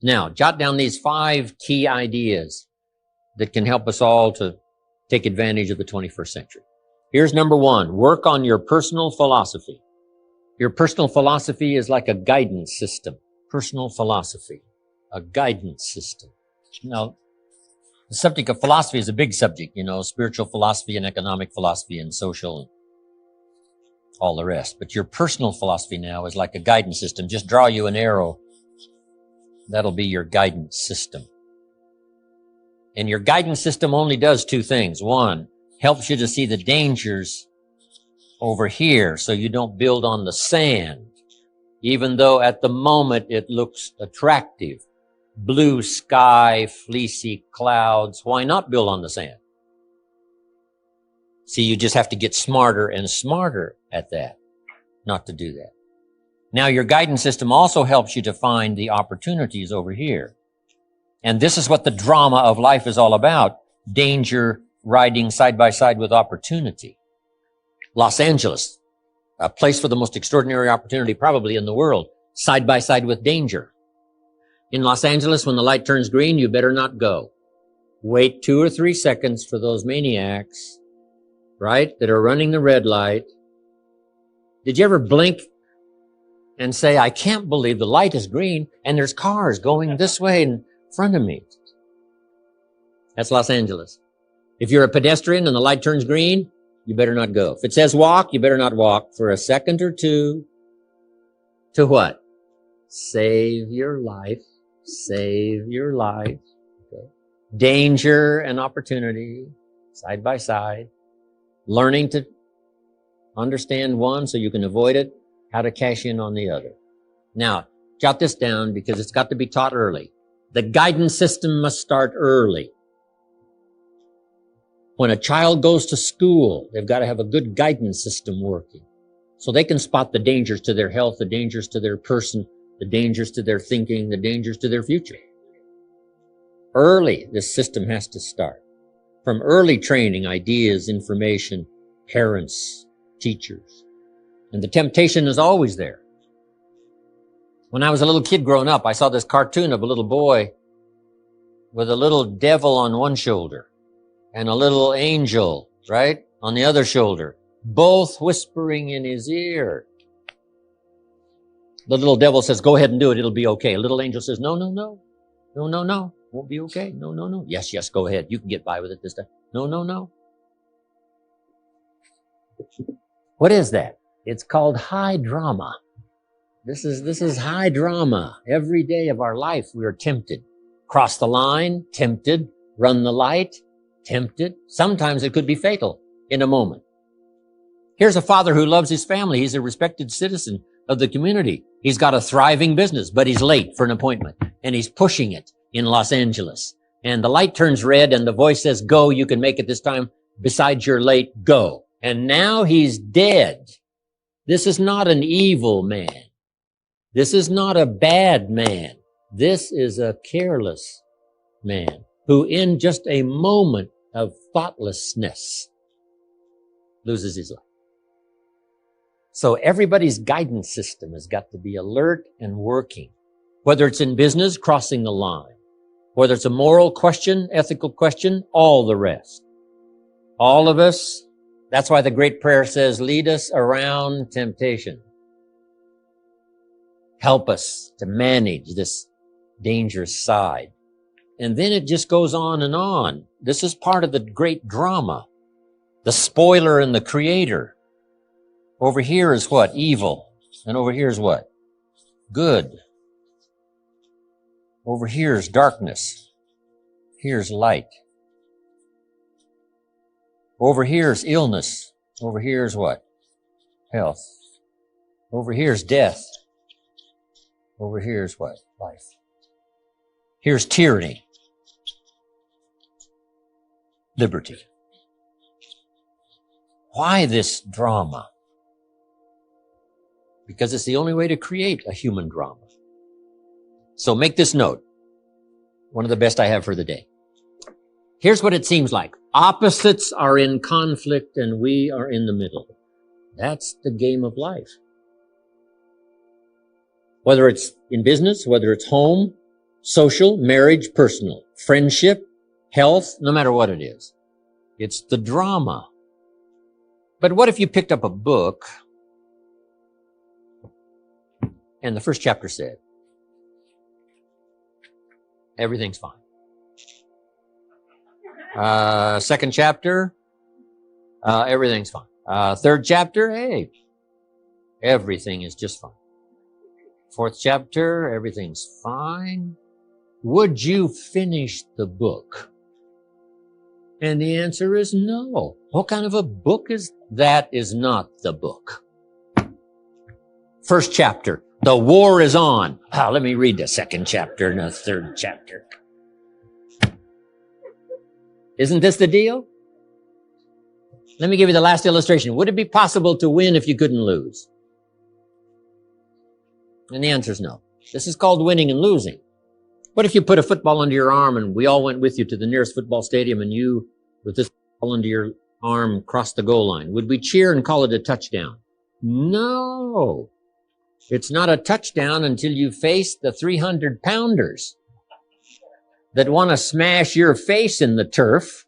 Now, jot down these 5 key ideas that can help us all to take advantage of the 21st century. Here's number 1. Work on your personal philosophy. Your personal philosophy is like a guidance system. Personal philosophy, a guidance system. Now, the subject of philosophy is a big subject, spiritual philosophy and economic philosophy and social and all the rest. But your personal philosophy now is like a guidance system. Just draw you an arrow. That'll be your guidance system. And your guidance system only does 2 things. 1, helps you to see the dangers over here so you don't build on the sand, even though at the moment it looks attractive. Blue sky, fleecy clouds. Why not build on the sand? See, you just have to get smarter and smarter at that, not to do that. Now, your guidance system also helps you to find the opportunities over here. And this is what the drama of life is all about. Danger riding side by side with opportunity. Los Angeles, a place for the most extraordinary opportunity probably in the world, side by side with danger. In Los Angeles, when the light turns green, you better not go. Wait 2 or 3 seconds for those maniacs, right, that are running the red light. Did you ever blink and say, I can't believe the light is green and there's cars going this way in front of me? That's Los Angeles. If you're a pedestrian and the light turns green, you better not go. If it says walk, you better not walk for a second or 2. To what? Save your life. Save your life. Okay. Danger and opportunity, side by side. Learning to understand one so you can avoid it, how to cash in on the other. Now, jot this down because it's got to be taught early. The guidance system must start early. When a child goes to school, they've got to have a good guidance system working so they can spot the dangers to their health, the dangers to their person, the dangers to their thinking, the dangers to their future. Early, this system has to start. From early training, ideas, information, parents, teachers. And the temptation is always there. When I was a little kid growing up, I saw this cartoon of a little boy with a little devil on one shoulder and a little angel, right, on the other shoulder, both whispering in his ear. The little devil says, go ahead and do it. It'll be okay. A little angel says, no, no, no. No, no, no. Won't be okay. No, no, no. Yes, yes, go ahead. You can get by with it this time. No, no, no. What is that? It's called high drama. This is high drama. Every day of our life, we are tempted. Cross the line, tempted. Run the light, tempted. Sometimes it could be fatal in a moment. Here's a father who loves his family. He's a respected citizen of the community. He's got a thriving business, but he's late for an appointment and he's pushing it in Los Angeles. And the light turns red and the voice says, go, you can make it this time. Besides, you're late, go. And now he's dead. This is not an evil man. This is not a bad man. This is a careless man who in just a moment of thoughtlessness loses his life. So everybody's guidance system has got to be alert and working. Whether it's in business, crossing the line. Whether it's a moral question, ethical question, all the rest. All of us, that's why the great prayer says, lead us around temptation. Help us to manage this dangerous side. And then it just goes on and on. This is part of the great drama. The spoiler and the creator. Over here is what? Evil. And over here is what? Good. Over here is darkness. Here's light. Over here is illness. Over here is what? Health. Over here is death. Over here is what? Life. Here's tyranny. Liberty. Why this drama? Because it's the only way to create a human drama. So make this note. One of the best I have for the day. Here's what it seems like. Opposites are in conflict and we are in the middle. That's the game of life. Whether it's in business, whether it's home, social, marriage, personal, friendship, health, no matter what it is. It's the drama. But what if you picked up a book and the first chapter said, everything's fine. Second chapter, everything's fine. Third chapter, hey, everything is just fine. Fourth chapter, everything's fine. Would you finish the book? And the answer is no. What kind of a book is that? Is not the book. First chapter, the war is on. Let me read the second chapter and the third chapter. Isn't this the deal? Let me give you the last illustration. Would it be possible to win if you couldn't lose? And the answer is no. This is called winning and losing. What if you put a football under your arm and we all went with you to the nearest football stadium and you, with this ball under your arm, crossed the goal line? Would we cheer and call it a touchdown? No. It's not a touchdown until you face the 300-pounders that want to smash your face in the turf.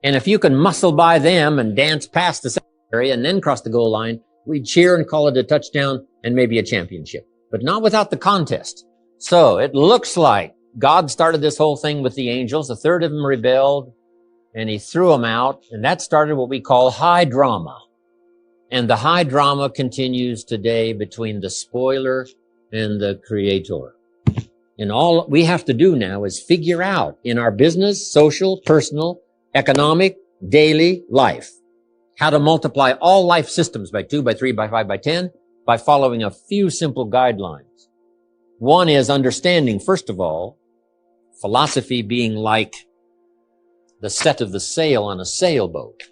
And if you can muscle by them and dance past the secondary and then cross the goal line, we'd cheer and call it a touchdown and maybe a championship, but not without the contest. So it looks like God started this whole thing with the angels. A third of them rebelled and he threw them out. And that started what we call high drama. And the high drama continues today between the spoiler and the creator. And all we have to do now is figure out in our business, social, personal, economic, daily life, how to multiply all life systems by 2, by 3, by 5, by 10, by following a few simple guidelines. One is understanding, first of all, philosophy being like the set of the sail on a sailboat.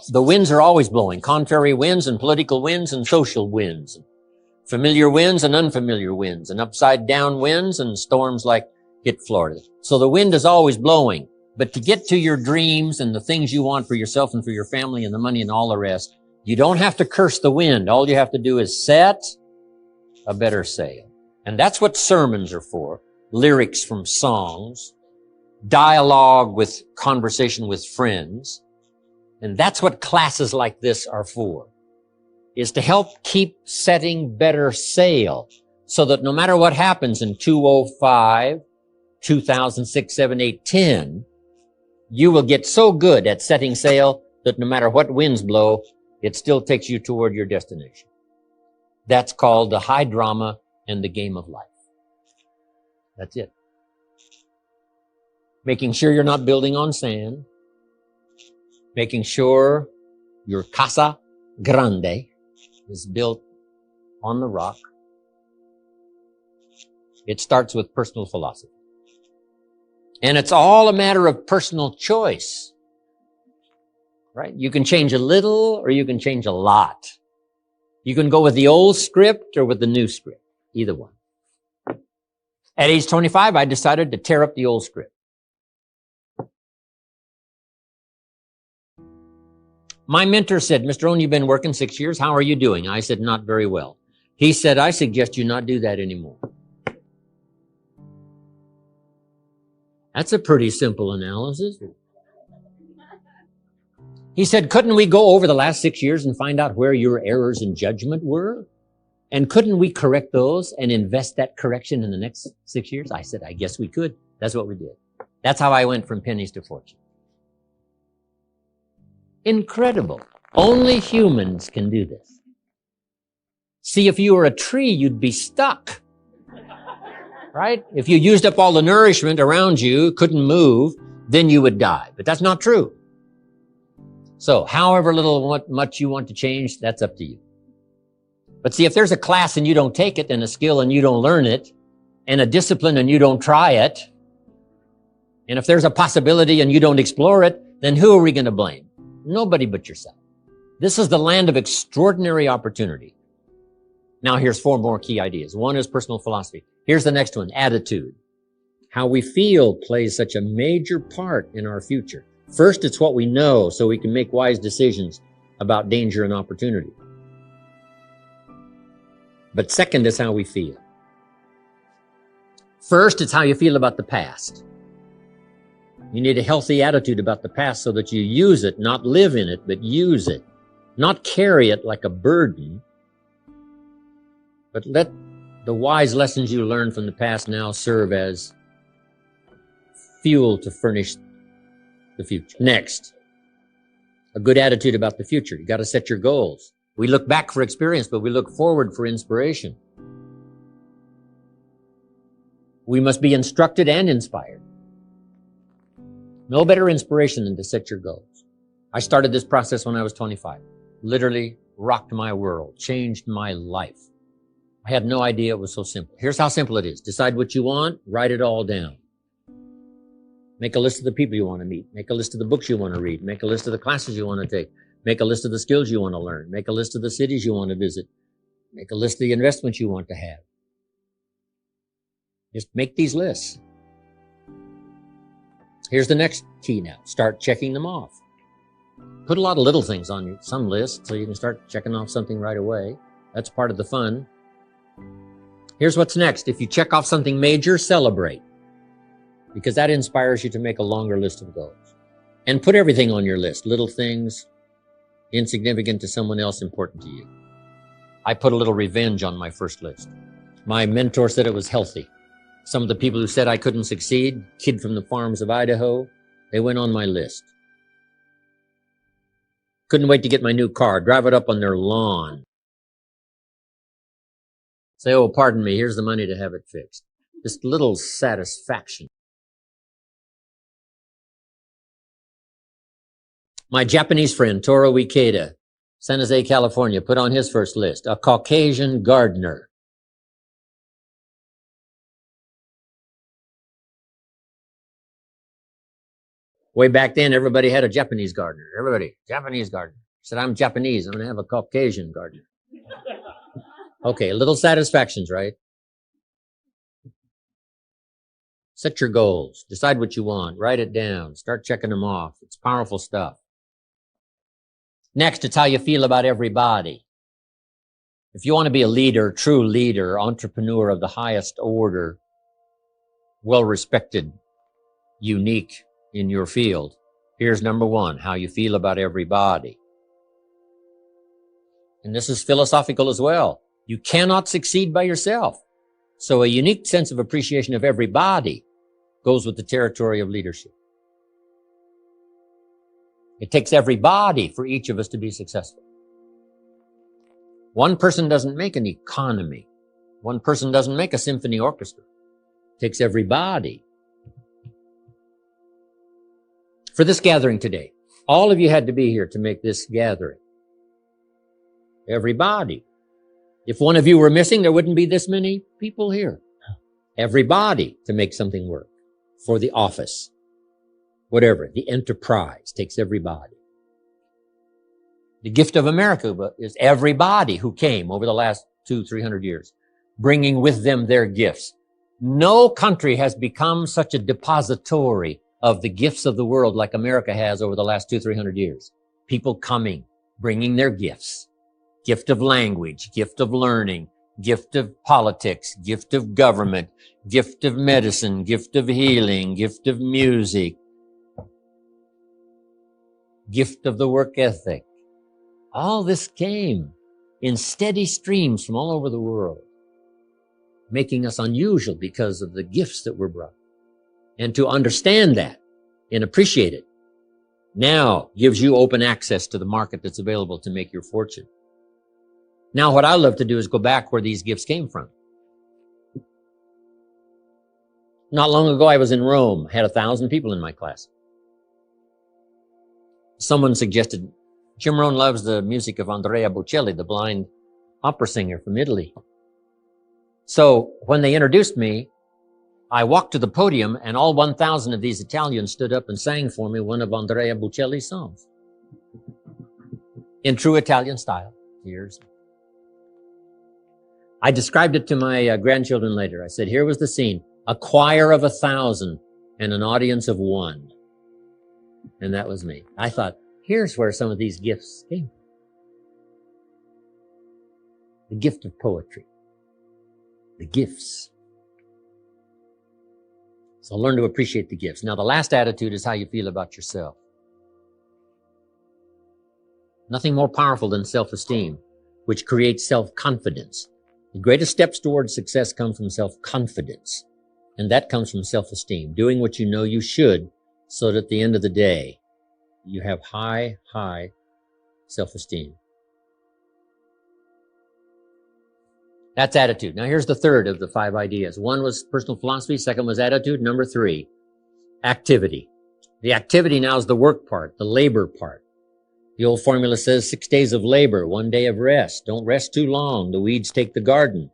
The winds are always blowing, contrary winds and political winds and social winds, familiar winds and unfamiliar winds, and upside down winds and storms like hit Florida. So the wind is always blowing. But to get to your dreams and the things you want for yourself and for your family and the money and all the rest, you don't have to curse the wind. All you have to do is set a better sail. And that's what sermons are for. Lyrics from songs, dialogue with conversation with friends. And that's what classes like this are for, is to help keep setting better sail so that no matter what happens in 2005, 2006, 7, 8, 10, you will get so good at setting sail that no matter what winds blow, it still takes you toward your destination. That's called the high drama and the game of life. That's it. Making sure you're not building on sand. Making sure your casa grande is built on the rock. It starts with personal philosophy. And it's all a matter of personal choice, right? You can change a little or you can change a lot. You can go with the old script or with the new script, either one. At age 25, I decided to tear up the old script. My mentor said, Mr. Rohn, you've been working 6 years. How are you doing? I said, not very well. He said, I suggest you not do that anymore. That's a pretty simple analysis. He said, couldn't we go over the last 6 years and find out where your errors in judgment were? And couldn't we correct those and invest that correction in the next 6 years? I said, I guess we could. That's what we did. That's how I went from pennies to fortune. Incredible. Only humans can do this. See, if you were a tree, you'd be stuck. Right? If you used up all the nourishment around you, couldn't move, then you would die. But that's not true. So, however little much you want to change, that's up to you. But see, if there's a class and you don't take it, and a skill and you don't learn it, and a discipline and you don't try it, and if there's a possibility and you don't explore it, then who are we going to blame? Nobody but yourself. This is the land of extraordinary opportunity. Now here's 4 more key ideas. One is personal philosophy. Here's the next one, attitude. How we feel plays such a major part in our future. First, it's what we know so we can make wise decisions about danger and opportunity. But second is how we feel. First, it's how you feel about the past. You need a healthy attitude about the past so that you use it, not live in it, but use it. Not carry it like a burden, but let the wise lessons you learned from the past now serve as fuel to furnish the future. Next, a good attitude about the future. You got to set your goals. We look back for experience, but we look forward for inspiration. We must be instructed and inspired. No better inspiration than to set your goals. I started this process when I was 25. Literally rocked my world, changed my life. I had no idea it was so simple. Here's how simple it is. Decide what you want, write it all down. Make a list of the people you want to meet. Make a list of the books you want to read. Make a list of the classes you want to take. Make a list of the skills you want to learn. Make a list of the cities you want to visit. Make a list of the investments you want to have. Just make these lists. Here's the next key now. Start checking them off. Put a lot of little things on some list so you can start checking off something right away. That's part of the fun. Here's what's next. If you check off something major, celebrate, because that inspires you to make a longer list of goals. And put everything on your list, little things, insignificant to someone else, important to you. I put a little revenge on my first list. My mentor said it was healthy. Some of the people who said I couldn't succeed, kid from the farms of Idaho, they went on my list. Couldn't wait to get my new car, drive it up on their lawn. Say, oh, pardon me, here's the money to have it fixed. Just little satisfaction. My Japanese friend, Toru Ikeda, San Jose, California, put on his first list, a Caucasian gardener. Way back then, everybody had a Japanese gardener. Everybody, Japanese gardener. I said, I'm Japanese. I'm going to have a Caucasian gardener. Okay, little satisfactions, right? Set your goals. Decide what you want. Write it down. Start checking them off. It's powerful stuff. Next, it's how you feel about everybody. If you want to be a leader, true leader, entrepreneur of the highest order, well-respected, unique in your field, here's number one, how you feel about everybody. And this is philosophical as well. You cannot succeed by yourself. So a unique sense of appreciation of everybody goes with the territory of leadership. It takes everybody for each of us to be successful. One person doesn't make an economy. One person doesn't make a symphony orchestra. It takes everybody. For this gathering today, all of you had to be here to make this gathering. Everybody. If one of you were missing, there wouldn't be this many people here. Everybody to make something work. For the office. Whatever. The enterprise takes everybody. The gift of America is everybody who came over the last 200-300 years, bringing with them their gifts. No country has become such a depository of the gifts of the world like America has over the last 200-300 years. People coming, bringing their gifts. Gift of language, gift of learning, gift of politics, gift of government, gift of medicine, gift of healing, gift of music, gift of the work ethic. All this came in steady streams from all over the world, making us unusual because of the gifts that were brought. And to understand that and appreciate it now gives you open access to the market that's available to make your fortune. Now, what I love to do is go back where these gifts came from. Not long ago, I was in Rome, had 1,000 people in my class. Someone suggested, Jim Rohn loves the music of Andrea Bocelli, the blind opera singer from Italy. So when they introduced me, I walked to the podium and all 1,000 of these Italians stood up and sang for me one of Andrea Bocelli's songs. In true Italian style. Here's. I described it to my grandchildren later. I said, here was the scene. A choir of 1,000 and an audience of 1. And that was me. I thought, here's where some of these gifts came from. The gift of poetry. The gifts. So learn to appreciate the gifts. Now, the last attitude is how you feel about yourself. Nothing more powerful than self-esteem, which creates self-confidence. The greatest steps towards success come from self-confidence, and that comes from self-esteem, doing what you know you should so that at the end of the day, you have high self-esteem. That's attitude. Now here's the third of the 5 ideas. 1 was personal philosophy. 2nd was attitude. Number 3, activity. The activity now is the work part, the labor part. The old formula says 6 days of labor, 1 day of rest. Don't rest too long. The weeds take the garden.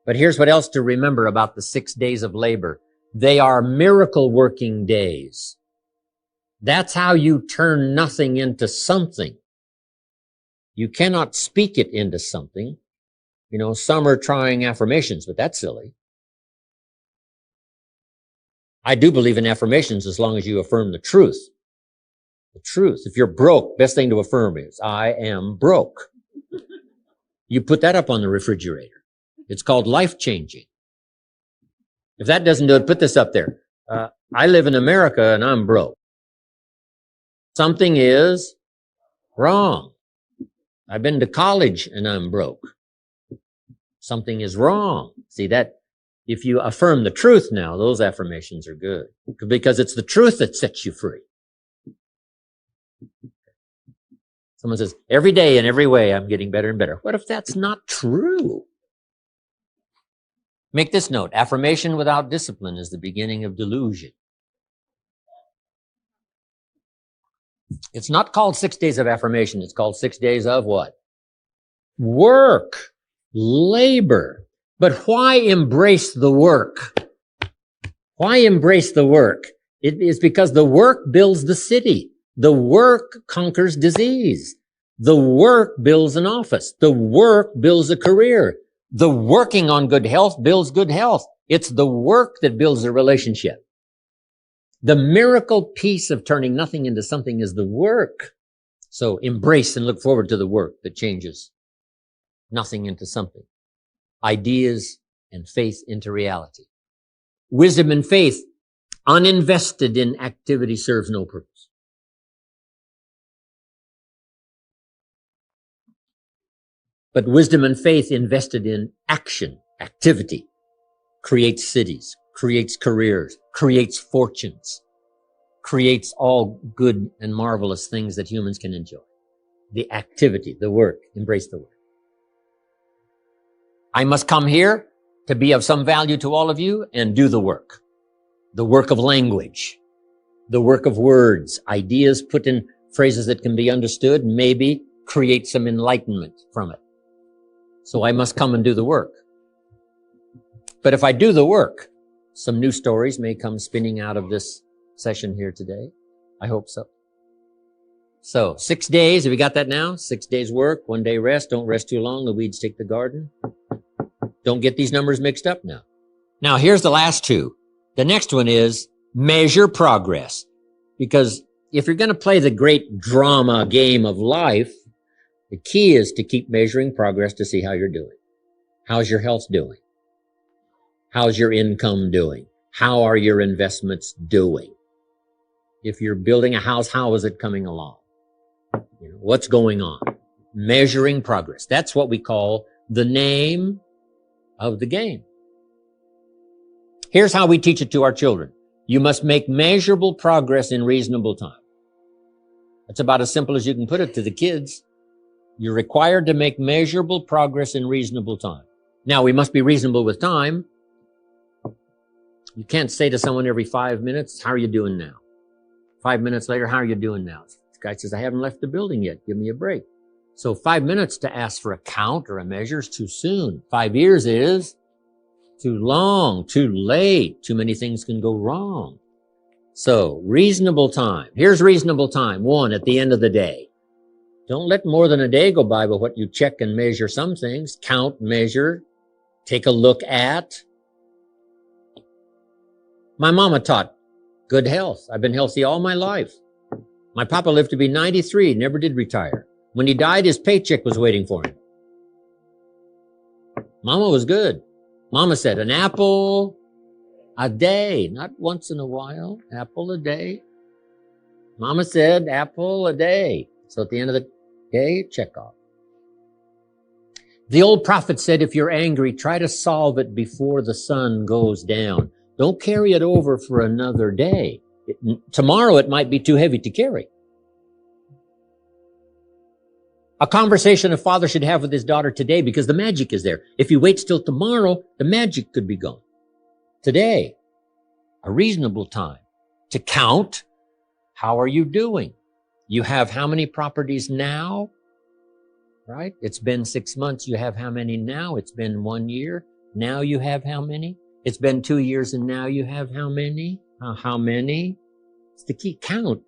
But here's what else to remember about the 6 days of labor. They are miracle working days. That's how you turn nothing into something. You cannot speak it into something. You know, some are trying affirmations, but that's silly. I do believe in affirmations as long as you affirm the truth. The truth. If you're broke, best thing to affirm is, I am broke. You put that up on the refrigerator. It's called life-changing. If that doesn't do it, put this up there. I live in America and I'm broke. Something is wrong. I've been to college and I'm broke. Something is wrong. See that? If you affirm the truth now, those affirmations are good because it's the truth that sets you free. Someone says, every day in every way, I'm getting better and better. What if that's not true? Make this note. Affirmation without discipline is the beginning of delusion. It's not called 6 days of affirmation. It's called 6 days of what? Work. Labor. But why embrace the work? Why embrace the work? It is because the work builds the city. The work conquers disease. The work builds an office. The work builds a career. The working on good health builds good health. It's the work that builds a relationship. The miracle piece of turning nothing into something is the work. So embrace and look forward to the work that changes nothing into something. Ideas and faith into reality. Wisdom and faith uninvested in activity serves no purpose. But wisdom and faith invested in action, activity, creates cities, creates careers, creates fortunes, creates all good and marvelous things that humans can enjoy. The activity, the work, embrace the work. I must come here to be of some value to all of you and do the work of language, the work of words, ideas put in phrases that can be understood, maybe create some enlightenment from it. So I must come and do the work. But if I do the work, some new stories may come spinning out of this session here today. I hope so. So 6 days, have you got that now? 6 days work, 1 day rest. Don't rest too long. The weeds take the garden. Don't get these numbers mixed up now. Now here's the last 2. The next one is measure progress. Because if you're going to play the great drama game of life, the key is to keep measuring progress to see how you're doing. How's your health doing? How's your income doing? How are your investments doing? If you're building a house, how is it coming along? You know, what's going on? Measuring progress. That's what we call the name of the game. Here's how we teach it to our children. You must make measurable progress in reasonable time. That's about as simple as you can put it to the kids. You're required to make measurable progress in reasonable time. Now, we must be reasonable with time. You can't say to someone every 5 minutes, how are you doing now? 5 minutes later, how are you doing now? This guy says, I haven't left the building yet. Give me a break. So 5 minutes to ask for a count or a measure is too soon. 5 years is too long, too late. Too many things can go wrong. So reasonable time. Here's reasonable time. 1, at the end of the day. Don't let more than a day go by with what you check and measure some things. Count, measure, take a look at. My mama taught good health. I've been healthy all my life. My papa lived to be 93, never did retire. When he died, his paycheck was waiting for him. Mama was good. Mama said an apple a day, not once in a while, apple a day. Mama said apple a day. So at the end of the day, check off. The old prophet said, if you're angry, try to solve it before the sun goes down. Don't carry it over for another day. Tomorrow it might be too heavy to carry. A conversation a father should have with his daughter today, because the magic is there. If he waits till tomorrow, the magic could be gone. Today, a reasonable time to count. How are you doing? You have how many properties now? Right? It's been 6 months. You have how many now? It's been 1 year. Now you have how many? It's been 2 years and now you have how many? How many? It's the key. Count.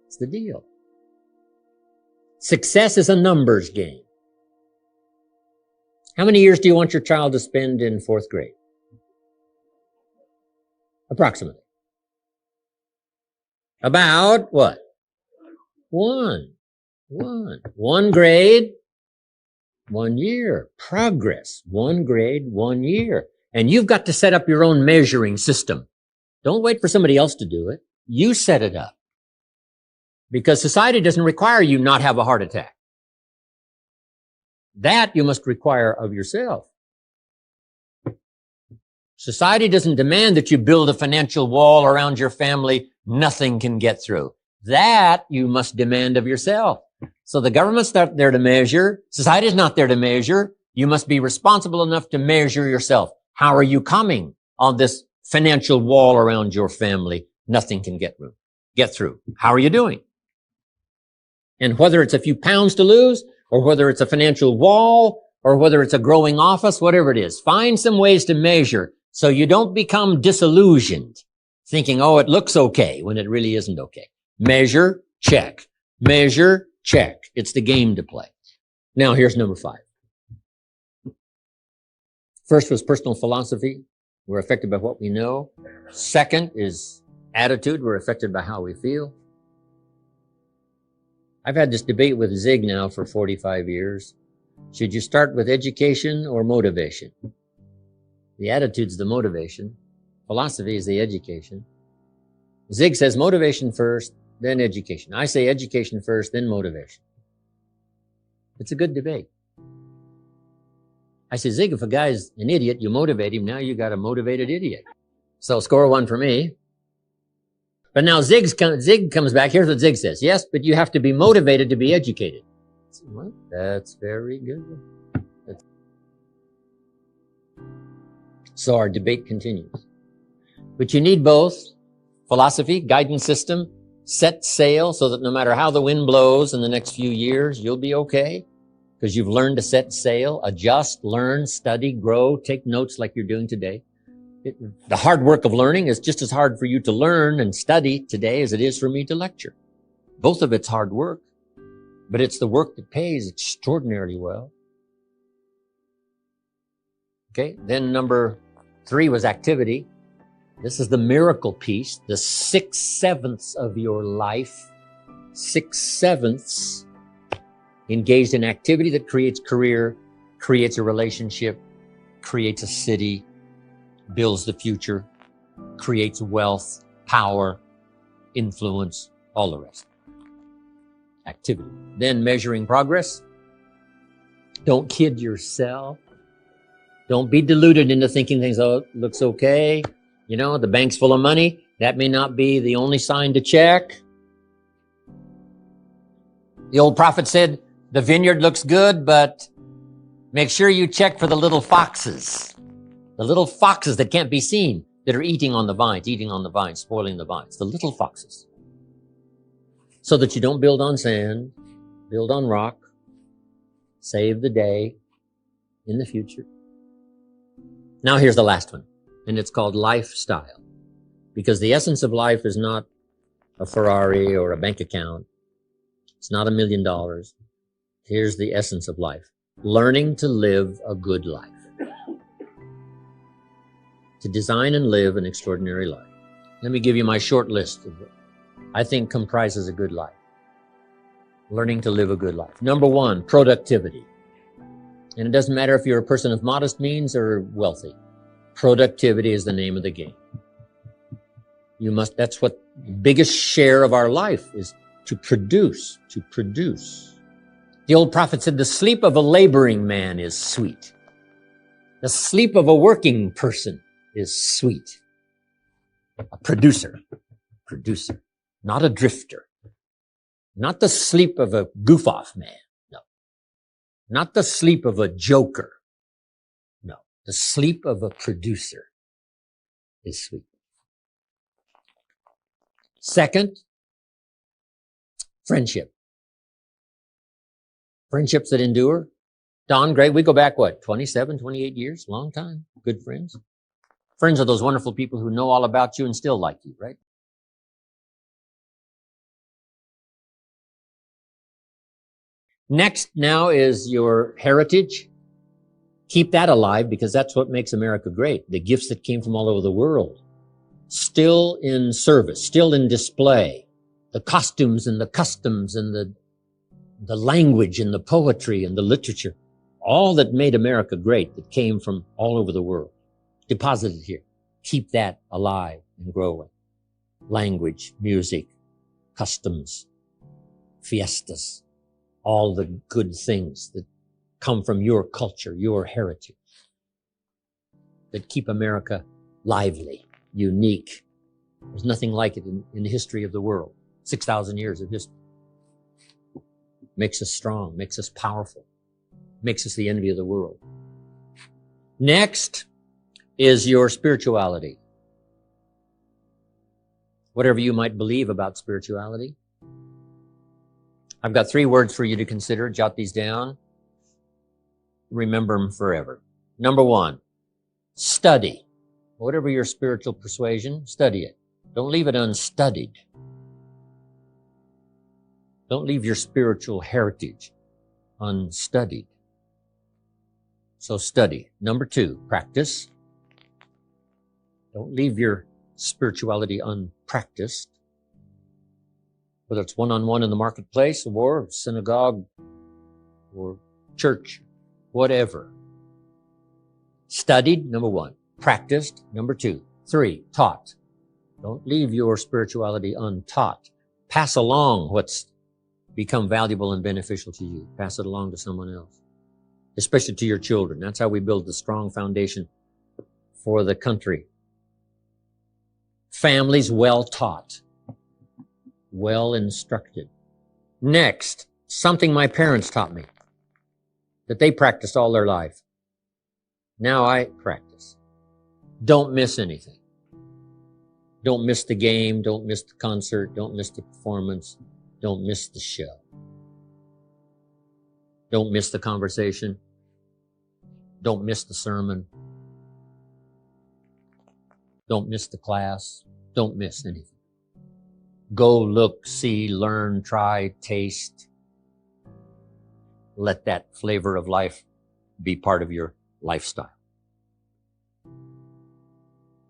It's the deal. Success is a numbers game. How many years do you want your child to spend in 4th grade? Approximately. About what? One grade, 1 year. Progress. 1 grade, 1 year. And you've got to set up your own measuring system. Don't wait for somebody else to do it. You set it up. Because society doesn't require you not have a heart attack. That you must require of yourself. Society doesn't demand that you build a financial wall around your family nothing can get through. That you must demand of yourself. So the government's not there to measure. Society is not there to measure. You must be responsible enough to measure yourself. How are you coming on this financial wall around your family? Nothing can get through. How are you doing? And whether it's a few pounds to lose, or whether it's a financial wall, or whether it's a growing office, whatever it is, find some ways to measure so you don't become disillusioned, thinking, oh, it looks okay, when it really isn't okay. Measure, check. Measure, check. It's the game to play. Now, here's number 5. First was personal philosophy. We're affected by what we know. Second is attitude. We're affected by how we feel. I've had this debate with Zig now for 45 years. Should you start with education or motivation? The attitude's the motivation. Philosophy is the education. Zig says motivation first, then education. I say education first, then motivation. It's a good debate. I say, Zig, if a guy's an idiot, you motivate him. Now you got a motivated idiot. So score 1 for me. But now Zig comes back. Here's what Zig says. Yes, but you have to be motivated to be educated. Well, that's very good. So our debate continues. But you need both. Philosophy, guidance system, set sail so that no matter how the wind blows in the next few years, you'll be okay. Because you've learned to set sail, adjust, learn, study, grow, take notes like you're doing today. The hard work of learning is just as hard for you to learn and study today as it is for me to lecture. Both of it's hard work, but it's the work that pays extraordinarily well. Okay, then number 3 was activity. This is the miracle piece, the 6/7 of your life. 6/7 engaged in activity that creates career, creates a relationship, creates a city, builds the future, creates wealth, power, influence, all the rest. Activity. Then measuring progress. Don't kid yourself. Don't be deluded into thinking things, oh, it looks okay. You know, the bank's full of money. That may not be the only sign to check. The old prophet said, the vineyard looks good, but make sure you check for the little foxes. The little foxes that can't be seen, that are eating on the vines, spoiling the vines. The little foxes. So that you don't build on sand, build on rock, save the day in the future. Now here's the last one, and it's called lifestyle. Because the essence of life is not a Ferrari or a bank account. It's not $1 million. Here's the essence of life. Learning to live a good life. To design and live an extraordinary life. Let me give you my short list of what I think comprises a good life. Learning to live a good life. Number 1, productivity. And it doesn't matter if you're a person of modest means or wealthy. Productivity is the name of the game. That's what the biggest share of our life is, to produce. The old prophet said, the sleep of a laboring man is sweet. The sleep of a working person is sweet. A producer, not a drifter. Not the sleep of a goof-off man, no. Not the sleep of a joker, no. The sleep of a producer is sweet. Second, friendship. Friendships that endure. Don, great, we go back, 27, 28 years? Long time. Good friends. Friends are those wonderful people who know all about you and still like you, right? Next now is your heritage. Keep that alive, because that's what makes America great. The gifts that came from all over the world. Still in service, still in display. The costumes and the customs and the language and the poetry and the literature. All that made America great, that came from all over the world. Deposited here. Keep that alive and growing. Language, music, customs, fiestas. All the good things that come from your culture, your heritage, that keep America lively, unique. There's nothing like it in the history of the world. 6,000 years of history. Makes us strong, makes us powerful, makes us the envy of the world. Next is your spirituality. Whatever you might believe about spirituality. I've got 3 words for you to consider. Jot these down. Remember them forever. Number 1, study. Whatever your spiritual persuasion, study it. Don't leave it unstudied. Don't leave your spiritual heritage unstudied. So study. Number 2, practice. Don't leave your spirituality unpracticed. Whether it's one-on-one in the marketplace or synagogue or church, whatever. Studied, number 1. Practiced, number 2. 3, taught. Don't leave your spirituality untaught. Pass along what's become valuable and beneficial to you. Pass it along to someone else, especially to your children. That's how we build the strong foundation for the country. Families well taught. Well instructed. Next, something my parents taught me that they practiced all their life. Now I practice. Don't miss anything. Don't miss the game. Don't miss the concert. Don't miss the performance. Don't miss the show. Don't miss the conversation. Don't miss the sermon. Don't miss the class. Don't miss anything. Go, look, see, learn, try, taste. Let that flavor of life be part of your lifestyle.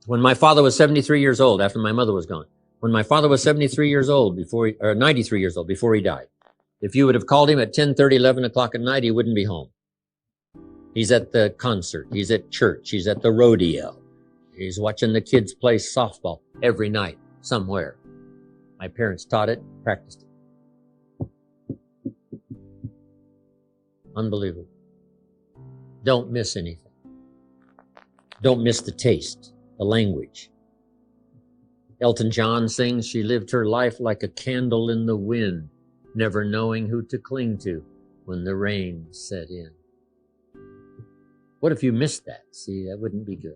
When my father was 73 years old, after my mother was gone, when my father was 93 years old, 93 years old, before he died, if you would have called him at 10:30, 11 o'clock at night, he wouldn't be home. He's at the concert. He's at church. He's at the rodeo. He's watching the kids play softball every night somewhere. My parents taught it, practiced it. Unbelievable. Don't miss anything. Don't miss the taste, the language. Elton John sings, she lived her life like a candle in the wind, never knowing who to cling to when the rain set in. What if you missed that? See, that wouldn't be good.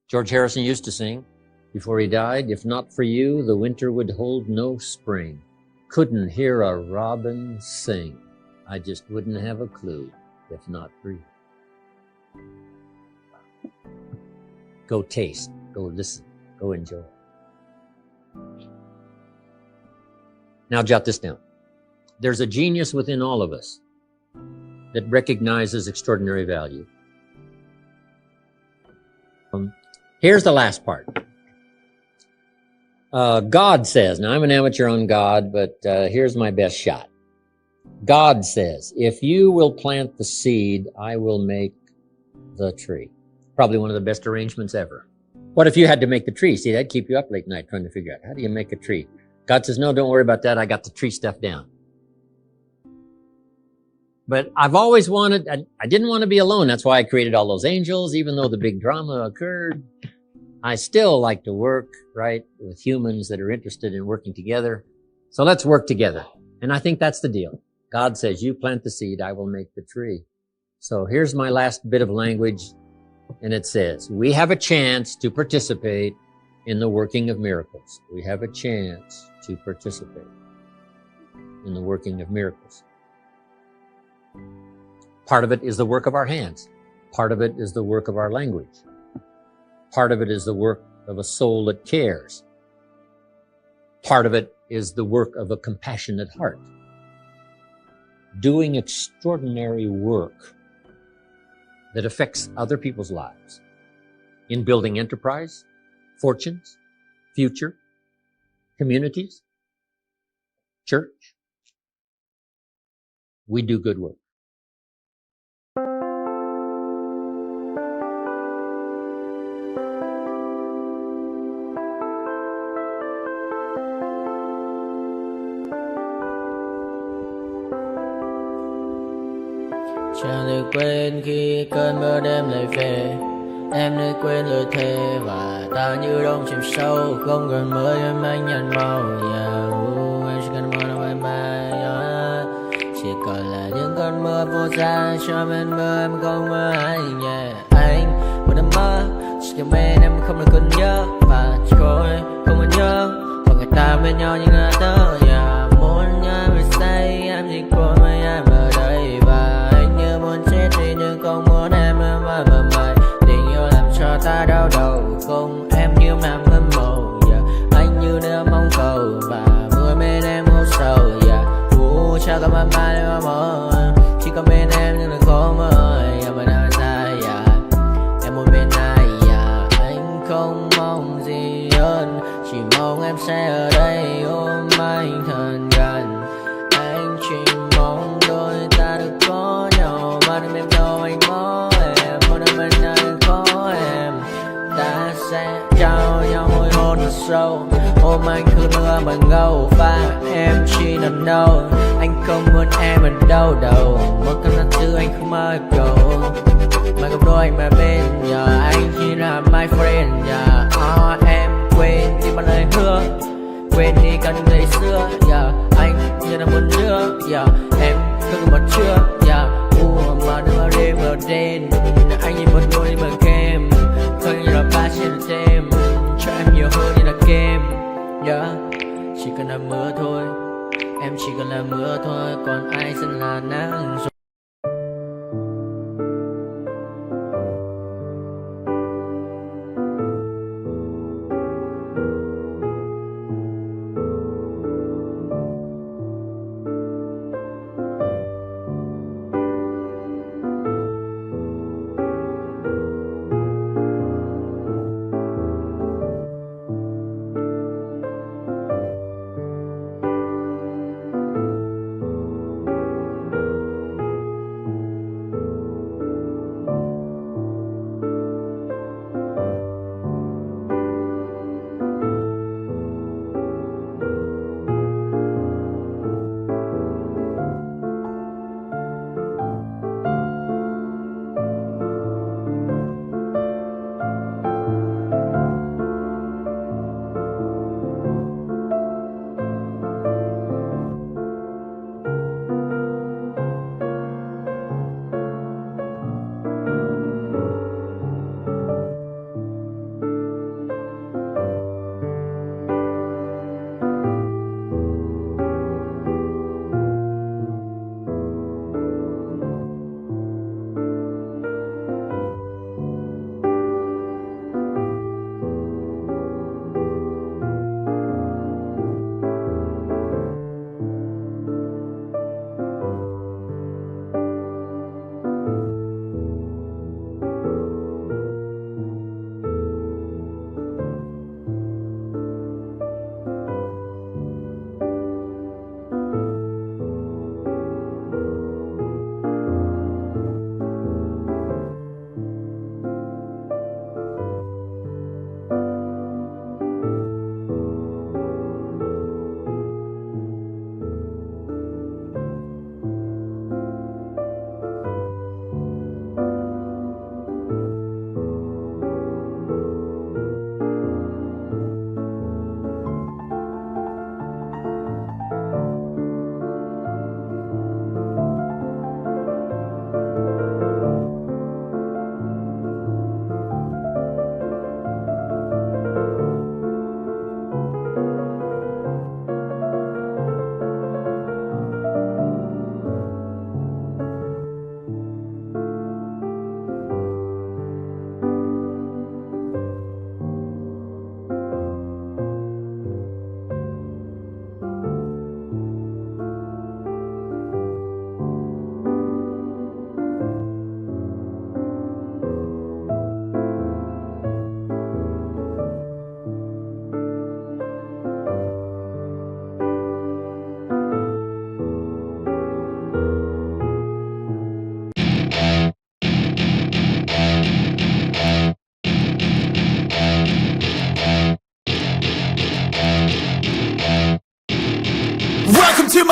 George Harrison used to sing, before he died, if not for you, the winter would hold no spring. Couldn't hear a robin sing. I just wouldn't have a clue if not for you. Go taste, go listen, go enjoy. Now jot this down. There's a genius within all of us that recognizes extraordinary value. Here's the last part. God says, now I'm an amateur on God, but here's my best shot. God says, if you will plant the seed, I will make the tree. Probably one of the best arrangements ever. What if you had to make the tree? See, that'd keep you up late night trying to figure out, how do you make a tree? God says, no, don't worry about that. I got the tree stuff down. But I've always wanted, I didn't want to be alone. That's why I created all those angels. Even though the big drama occurred, I still like to work, right, with humans that are interested in working together. So let's work together. And I think that's the deal. God says, you plant the seed, I will make the tree. So here's my last bit of language. And it says, we have a chance to participate in the working of miracles. We have a chance to participate in the working of miracles. Part of it is the work of our hands. Part of it is the work of our language. Part of it is the work of a soul that cares. Part of it is the work of a compassionate heart. Doing extraordinary work that affects other people's lives in building enterprise, fortunes, future, communities, church. We do good work. Chẳng được quên khi cơn mưa đêm lại về. Em nơi quên lời thề và ta như đông chìm sâu. Không còn mơ em anh nhạt màu. Em chỉ cần mơ đâu em bay. Chỉ còn là những cơn mưa vô giá. Cho bên mơ em không mơ anh. Anh một đêm mơ. Chỉ cần bên em không được còn nhớ. Và chỉ thôi không còn nhớ. Và người ta bên nhau như ngã tớ. Muốn nhớ về say em chỉ còn với em ở đây. Và anh như muốn chết đi nhưng không muốn em mơ mày. Tình yêu làm cho ta đau đầu. Không em như mà ngân màu. Anh như đeo mong cầu. Và mưa bên em ngô sầu. Chắc có mà mai mà mơ. Chỉ có bên em nhưng đừng có mơ. Mà đang dài em muốn bên ai. Anh không mong gì hơn. Chỉ mong em sẽ ở đây ôm anh thật gần. Anh chỉ mong đôi ta được có nhau. Mà đừng em đâu anh có em. Một đêm bên anh có em. Ta sẽ trao nhau môi hôn thật sâu. Ôm anh cứ mưa mà ngâu. Và em chỉ nằm đâu. Anh không muốn em ở đâu đâu. Một cơn nắng thứ anh không mơ cầu. Mà gặp đôi anh mà bên nhà. Anh chỉ là my friend nhà. Em quên đi bao lời hứa. Quên đi cần ngày xưa. Anh như là muốn nữa. Em cứ một chưa. Mà đừng vào đêm ở đêm. Anh nhìn một đôi đi bằng kem. Không như là ba trên thêm. Cho em nhiều hơn như là kem. Chỉ cần là mưa thôi. Em chỉ cần là mưa thôi. Còn ai sẽ là nắng rồi.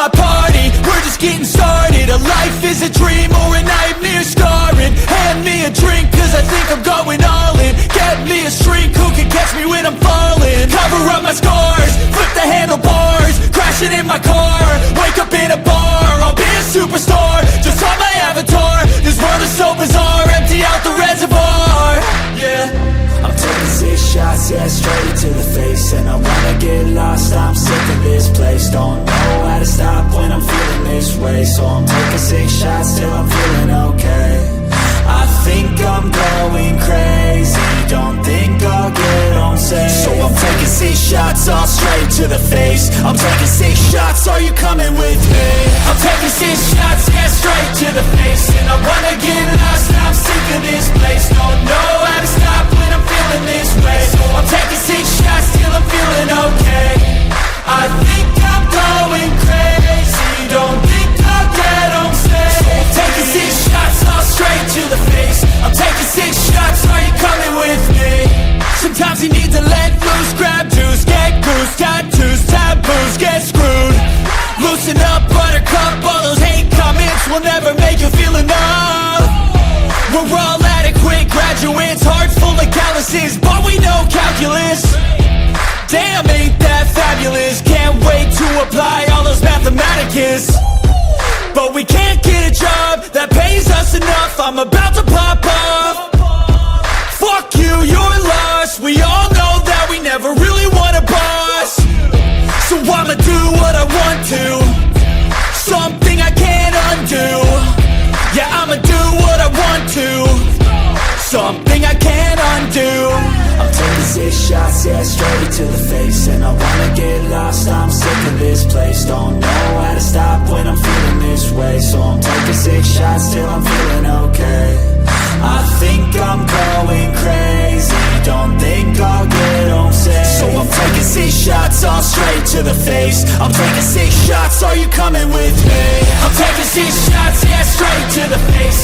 my party, we're just getting started. A life is a dream or a nightmare scarring. Hand me a drink cause I think I'm going all in. Get me a shrink who can catch me when I'm falling. Cover up my scars, flip the handlebars, crashing in my car, wake up in a bar. I'll be a superstar, just on my avatar. This world is so bizarre, empty out the reservoir. Yeah, I'm taking 6 shots, yeah, straight to the face. And I wanna get lost, I'm sick of this place. Don't know how to stop when I'm feeling this way. So I'm taking 6 shots till I'm feeling okay. I think I'm going crazy, don't think I'll get on safe. So I'm taking 6 shots all straight to the face. I'm taking 6 shots, are you coming with me? I'm taking 6 shots, yeah, straight to the face. And I wanna get lost, I'm sick of this place. Don't know how to stop when I'm feeling this way. So I'm taking 6 shots till I'm feeling okay. I think I'm going crazy, don't think I'll get on safe. So I'm taking 6 shots all straight to the face. I'm taking 6 shots, are you coming with me? Sometimes you need to let loose, grab juice, get goose, tattoos, taboos, get screwed. Loosen up, buttercup, all those hate comments will never make you feel enough. We're all adequate graduates, hearts full of calluses, but we know calculus. Damn, ain't that fabulous? Can't wait to apply all those mathematicus. But we can't get a job that pays us enough. I'm about to pop off. Fuck you, you're lost. We all know that we never really want a boss. So I'ma do what I want to, something I can't undo. Yeah, I'ma do what I want to, something I can't undo. I'm taking 6 shots, yeah, straight to the face. And I wanna get lost, I'm sick of this place. Don't know how to stop when I'm feeling this way. So I'm taking 6 shots till I'm feeling okay. I think I'm going crazy, don't think I'll get on safe. So I'm taking 6 shots all straight to the face. I'm taking 6 shots, are you coming with me? I'm taking 6 shots, yeah, straight to the face.